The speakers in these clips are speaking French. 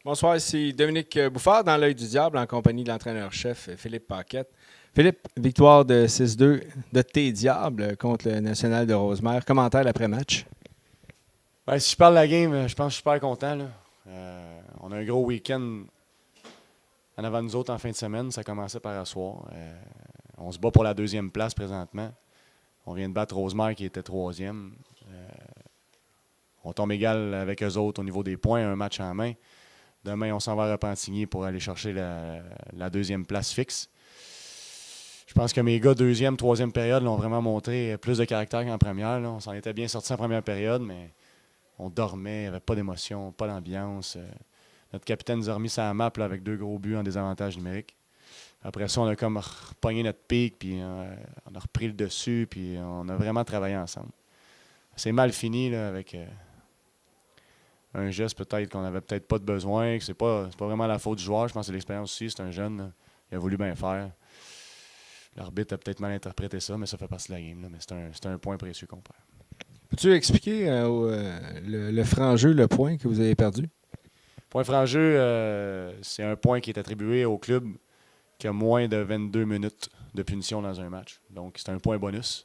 Bonsoir, ici Dominique Bouffard dans l'œil du diable en compagnie de l'entraîneur-chef Philippe Paquette. Philippe, victoire de 6-2 de tes Diables contre le National de Rosemère. Commentaire l'après-match? Ben, si je parle de la game, je pense que je suis super content. Là. On a un gros week-end en avant de nous autres en fin de semaine. Ça commençait par asseoir. On se bat pour la deuxième place présentement. On vient de battre Rosemère qui était troisième. On tombe égal avec eux autres au niveau des points, un match en main. Demain, on s'en va à Repentigny pour aller chercher la deuxième place fixe. Je pense que mes gars, deuxième, troisième période, l'ont vraiment montré plus de caractère qu'en première. Là. On s'en était bien sorti en première période, mais on dormait, il n'y avait pas d'émotion, pas d'ambiance. Notre capitaine nous a remis sa map là, avec 2 gros buts en désavantage numérique. Après ça, on a comme repogné notre pic, puis on a repris le dessus, puis on a vraiment travaillé ensemble. C'est mal fini là, avec un geste peut-être qu'on n'avait peut-être pas de besoin, que c'est pas vraiment la faute du joueur. Je pense que c'est l'expérience aussi, c'est un jeune. Là. Il a voulu bien faire. L'arbitre a peut-être mal interprété ça, mais ça fait partie de la game. Là. Mais c'est un point précieux qu'on perd. Peux-tu expliquer le franc-jeu, le point que vous avez perdu? Point franc-jeu, c'est un point qui est attribué au club qui a moins de 22 minutes de punition dans un match. Donc, c'est un point bonus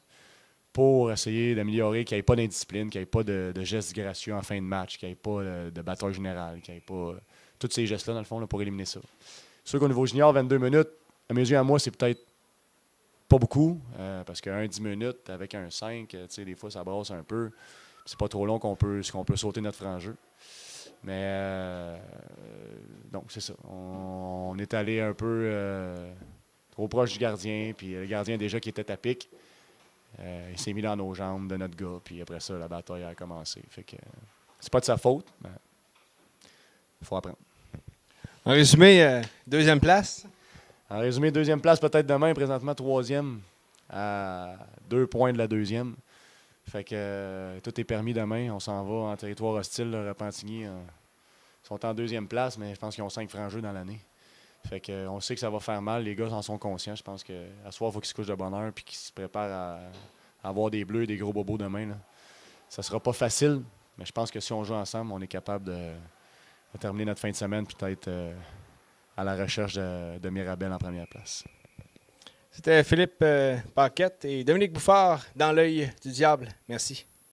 pour essayer d'améliorer, qu'il n'y ait pas d'indiscipline, qu'il n'y ait pas de gestes gracieux en fin de match, qu'il n'y ait pas de bataille générale, qu'il n'y ait pas tous ces gestes-là, dans le fond, là, pour éliminer ça. C'est sûr qu'au niveau junior, 22 minutes, à mes yeux, à moi, c'est peut-être pas beaucoup, parce qu'un 10 minutes avec un 5, des fois, ça brasse un peu. C'est pas trop long qu'on peut sauter notre franc-jeu. Mais, donc, c'est ça. On est allé un peu trop proche du gardien, puis le gardien, déjà, qui était à pic, il s'est mis dans nos jambes de notre gars, puis après ça, la bataille a commencé. Fait que c'est pas de sa faute, mais il faut apprendre. En résumé, deuxième place. En résumé, deuxième place peut-être demain, présentement troisième, à 2 points de la deuxième. Fait que tout est permis demain. On s'en va en territoire hostile, là, Repentigny. Ils sont en deuxième place, mais je pense qu'ils ont 5 francs jeux dans l'année. Fait que on sait que ça va faire mal. Les gars en sont conscients. Je pense qu'à soir, il faut qu'ils se couchent de bonne heure et qu'ils se préparent à avoir des bleus et des gros bobos demain. Là. Ça sera pas facile, mais je pense que si on joue ensemble, on est capable de terminer notre fin de semaine peut-être à la recherche de Mirabel en première place. C'était Philippe Paquette et Dominique Bouffard dans l'œil du diable. Merci.